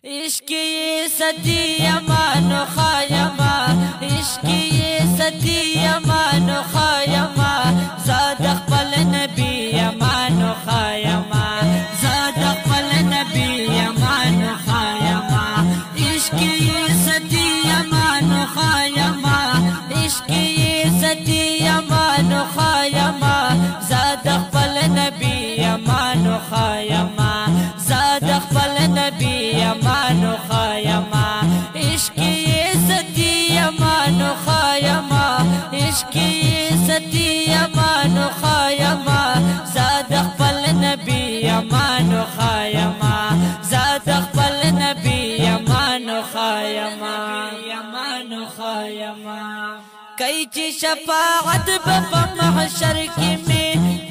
عشقی ستی امانو خایما عشقی ستی امانو خایما زاد خپل نبی امانو خایما زاد خپل نبی امانو خایما عشقی ستی امانو خایما عشقی ستی امانو خایما زاد خپل نبی امانو خایما زاد خپل نبی امانو خایما عشقی ستی امانو خایما عشقی ستی امانو خایما زاد خپل نبی امانو خایما زاد خپل نبی امانو خایما امانو خایما کای چې شفاعت په محشر کې می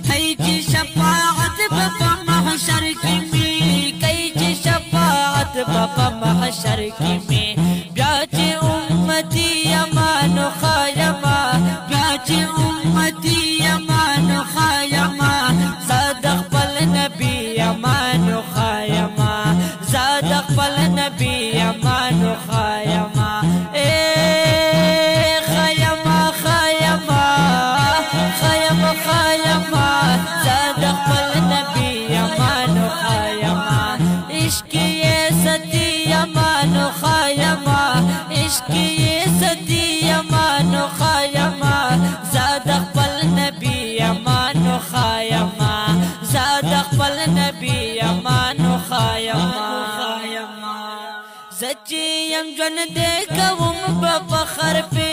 کای چې شفاعت په محشر کې می کای چې شفاعت په محشر کې می بیا چې امتی امانو خایما بیا چې امتی امانو خایما زاد خپل نبی امانو خایما زاد خپل نبی امانو خایما زاد خپل نبی امانو خایما عشقی ستی امانو خایما عشقی ستی امانو خایما زاد خپل نبی امانو خایما زاد خپل نبی امانو خایما زچی یم جون دې کوم په فخر په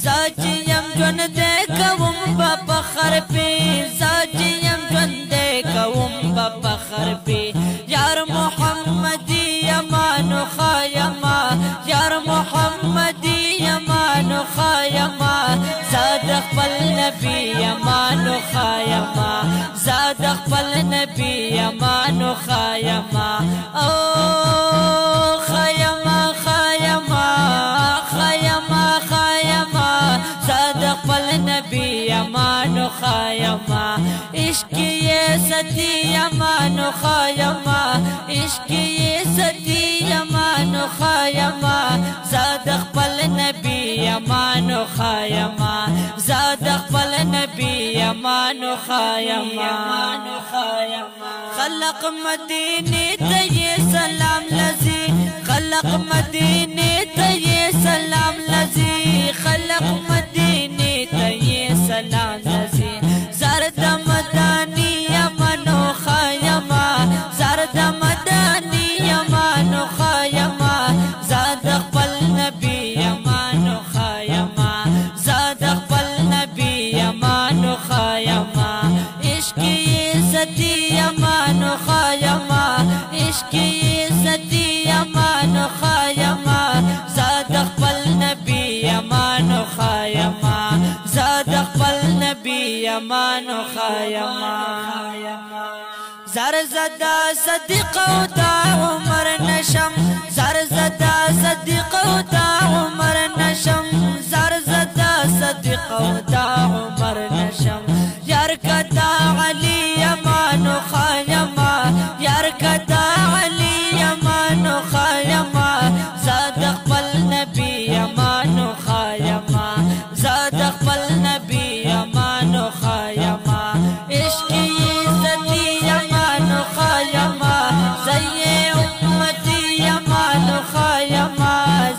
زچی یم جون دې کوم په فخر په زچی یم جون دې کوم په فخر په یار محمدی امانو خایما یار محمدی امانو خایما زاد خپل نبی امانو خایما زاد خپل نبی امانو خایما او نبی امانو خایما عشقی ستی امانو خایما عشقی ستی امانو خایما زاد خپل نبی امانو خایما زاد خپل نبی امانو خایما خلق مدینه ته سلام لذي خلق مدینه ته سلام لذي خلق مدینه سلام لذي زرد مدانی امانو خایما زرد مدانی امانو خایما زاد خپل نبی امانو خایما زاد خپل نبی امانو خایما عشقی ستی امانو خایما عشقی ستی امانو خایما زاد خپل نبی امانو خایما زاد خپل نبی امانو خایما زر زدا صدیق او دا عمر نشم زر زدا صدیق او دا عمر نشم زر زدا صدیق او دا عمر نشم یار کدا علی امانو خایما یار کدا علی امانو خایما زاد خپل نبی امانو خایما زاد خپل نبی امانو خایما عشقی ستی امانو خایما زی امتی امانو خایما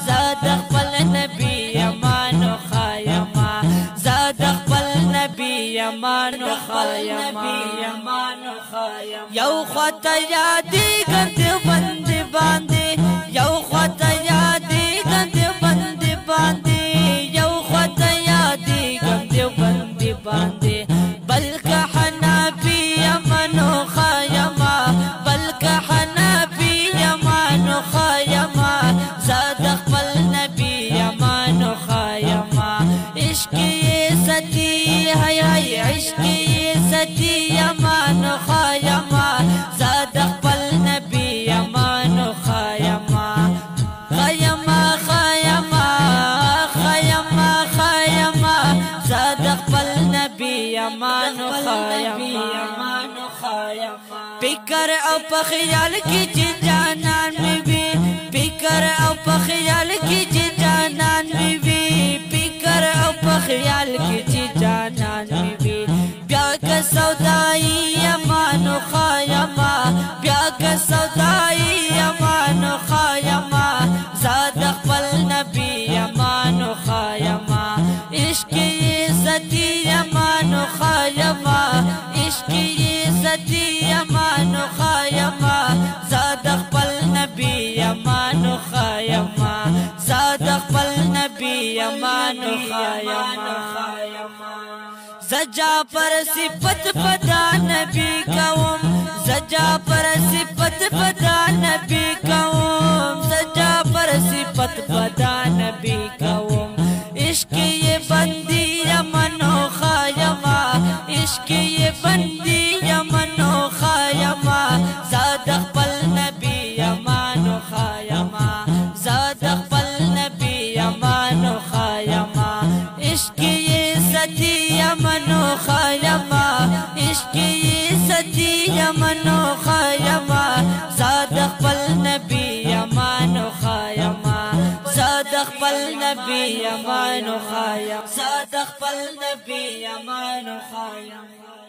زاد خپل نبی امانو خایما زاد خپل نبی امانو خایما یو خطا یادی گند بند باندې یو خطا یادی گند بند باندې باندې بلک حنابی امانو خایما بلک حنابی امانو خایما زاد خپل نبی امانو خایما عشقی ستی هی عشقی ستی امانو خایما زاد خپل نبی امانو خایما خایما خایما خایما خایما زاد خپل نبی امانو خایما فکر او په خیال کې چې جانان می وي خایما زاد خپل نبی امانو خایما زجا پر صفت پدا نبی کوم زجا پر صفت پدا نبی کوم زجا پر صفت پدا نبی کوم عشق یہ بندی امانو خایما عشق یہ بندی امانو خایما زاد خپل نبی امانو خایما زاد خپل نبی امانو خایما عشق یہ ستی امانو خایما عشق یہ ستی امانو خایما زاد خپل نبی امانو خایما زاد خپل نبی امانو خایما زاد خپل نبی امانو خایما